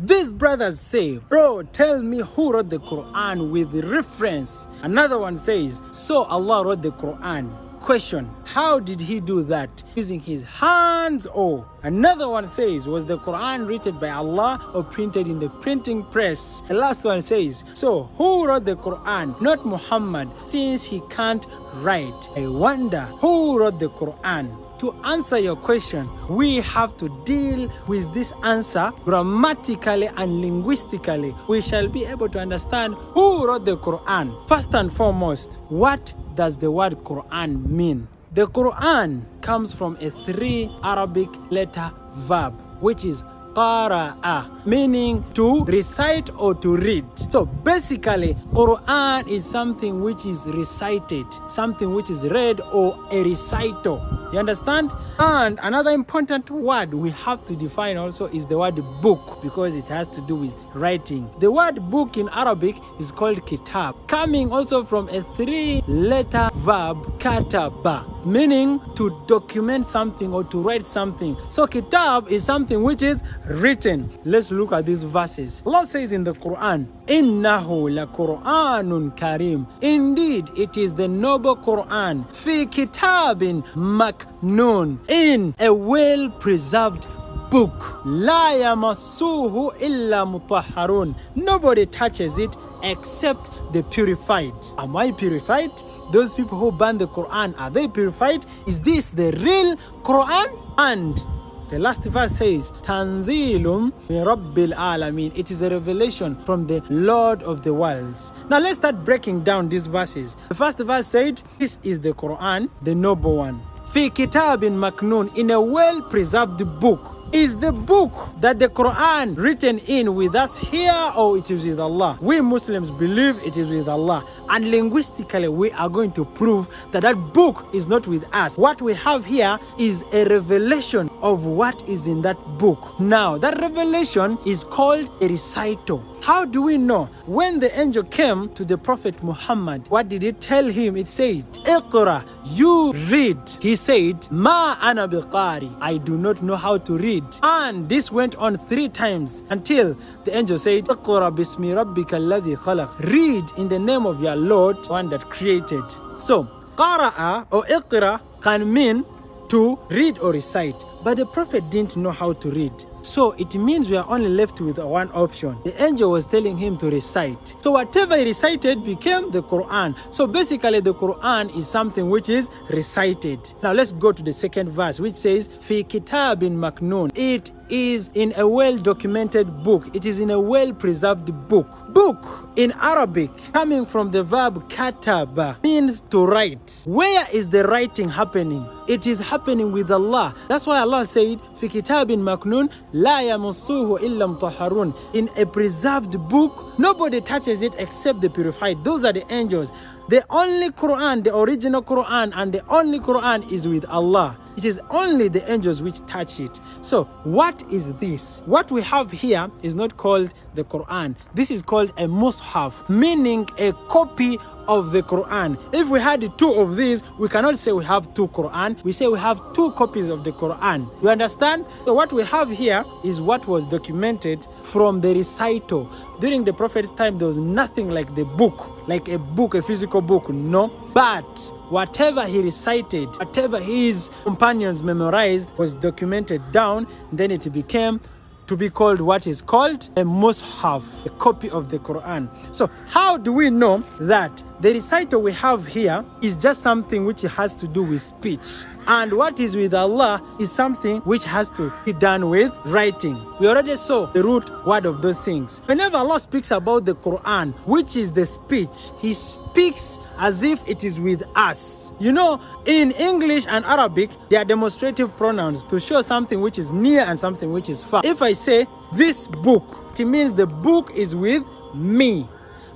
These brothers say, bro, tell me who wrote the Quran with reference. Another one says, so Allah wrote the Quran. Question, how did he do that? Using his hands or? Another one says, was the Quran written by Allah or printed in the printing press? The last one says, so who wrote the Quran? Not Muhammad, since he can't write. I wonder who wrote the Quran? To answer your question, we have to deal with this answer grammatically and linguistically. We shall be able to understand who wrote the Quran. First and foremost, what does the word Quran mean? The Quran comes from a 3 Arabic letter verb, which is qara'a, meaning to recite or to read. So basically, Quran is something which is recited, something which is read or a recital. You understand? And another important word we have to define also is the word book, because it has to do with writing. The word book in Arabic is called kitab, coming also from a 3-letter verb, kataba, meaning to document something or to write something. So kitab is something which is written. Let's look at these verses. Allah says in the Quran, Innahu la Qur'anun Karim. Indeed, it is the noble Quran. Fi kitabin maknoon. In a well-preserved book. La yamassuhu illa mutahharun. Nobody touches it except the purified. Am I purified? Those people who burn the Quran, are they purified? Is this the real Quran? And the last verse says, Tanzilum min Rabbil Alameen. It is a revelation from the Lord of the worlds. Now let's start breaking down these verses. The first verse said, this is the Quran, the noble one. Fi kitabin maknoon, in a well-preserved book. Is the book that the Quran written in with us here, or it is with Allah? We Muslims believe it is with Allah, and linguistically we are going to prove that that book is not with us. What we have here is a revelation of what is in that book. Now that revelation is called a recital. How do we know? When the angel came to the Prophet Muhammad, what did it tell him? It said, Iqra, you read. He said, Ma ana biqari, I do not know how to read. And this went on 3 times until the angel said, Iqra bismi rabbika alladhi khalaq. Read in the name of your Lord, one that created. So, qara'a or iqra can mean to read or recite. But the Prophet didn't know how to read. So it means we are only left with one option. The angel was telling him to recite. So whatever he recited became the Quran. So basically the Quran is something which is recited. Now let's go to the second verse, which says, Fi kitabin maknoon. It is in a well-documented book. It is in a well-preserved book. Book in Arabic, coming from the verb kataba, means to write. Where is the writing happening? It is happening with Allah. That's why Allah said, Fi kitabin maknoon, la yamassuhu illa mutahharun. In a preserved book, nobody touches it except the purified. Those are the angels. The only Quran, the original Quran, and the only Quran is with Allah. It is only the angels which touch it. So what is this? What we have here is not called the Quran. This is called a mushaf, meaning a copy of the Quran. If we had 2 of these, we cannot say we have 2 Quran. We say we have 2 copies of the Quran. You understand? So what we have here is what was documented from the recital. During the Prophet's time, there was nothing like the book, like a book, a physical book, no. But whatever he recited, whatever his companions memorized was documented down. Then it became to be called what is called a mushaf, a copy of the Quran. So how do we know that the recital we have here is just something which has to do with speech, and what is with Allah is something which has to be done with writing? We already saw the root word of those things. Whenever Allah speaks about the Quran, which is the speech, He speaks as if it is with us. You know, in English and Arabic, they are demonstrative pronouns to show something which is near and something which is far. If I say this book, it means the book is with me.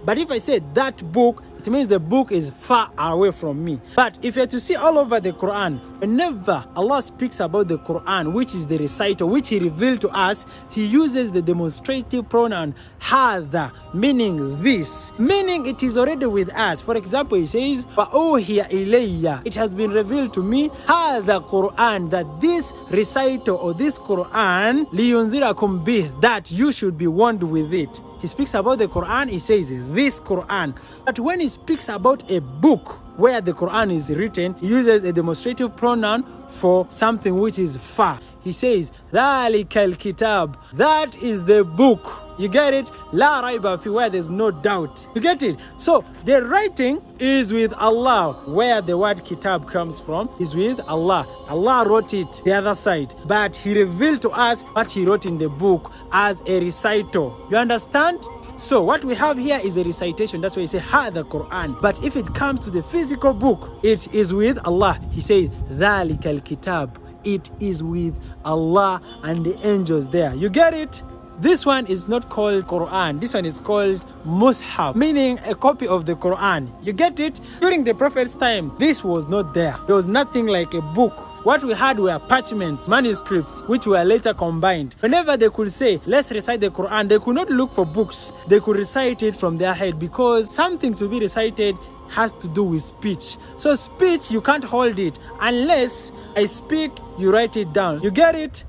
But if I say that book, it means the book is far away from me. But if you're to see all over the Quran, whenever Allah speaks about the Quran, which is the reciter, which He revealed to us, He uses the demonstrative pronoun hadha, meaning this, meaning it is already with us. For example, He says, فَأُوحِيَ إِلَيَّ, it has been revealed to me, hadha Quran, that this reciter or this Quran, لِيُنذِرَكُمْ بِهِ, that you should be warned with it. He speaks about the Quran, He says this Quran. But when He speaks about a book where the Quran is written, He uses a demonstrative pronoun for something which is far. He says, ذَلِكَ الْكِتَابِ, that is the book. You get it? La raiba fi, where there's no doubt. You get it? So the writing is with Allah. Where the word kitab comes from is with Allah. Allah wrote it the other side, but He revealed to us what He wrote in the book as a reciter. You understand? So what we have here is a recitation. That's why He says the Quran. But if it comes to the physical book, it is with Allah. He says ذَلِكَ الْكِتَابِ, it is with Allah and the angels there. You get it? This one is not called Quran. This one is called Mushaf, meaning a copy of the Quran. You get it? During the Prophet's time, this was not there. There was nothing like a book. What we had were parchments, manuscripts, which were later combined. Whenever they could say, let's recite the Quran, they could not look for books. They could recite it from their head, because something to be recited has to do with speech. So speech, you can't hold it unless I speak, you write it down. You get it?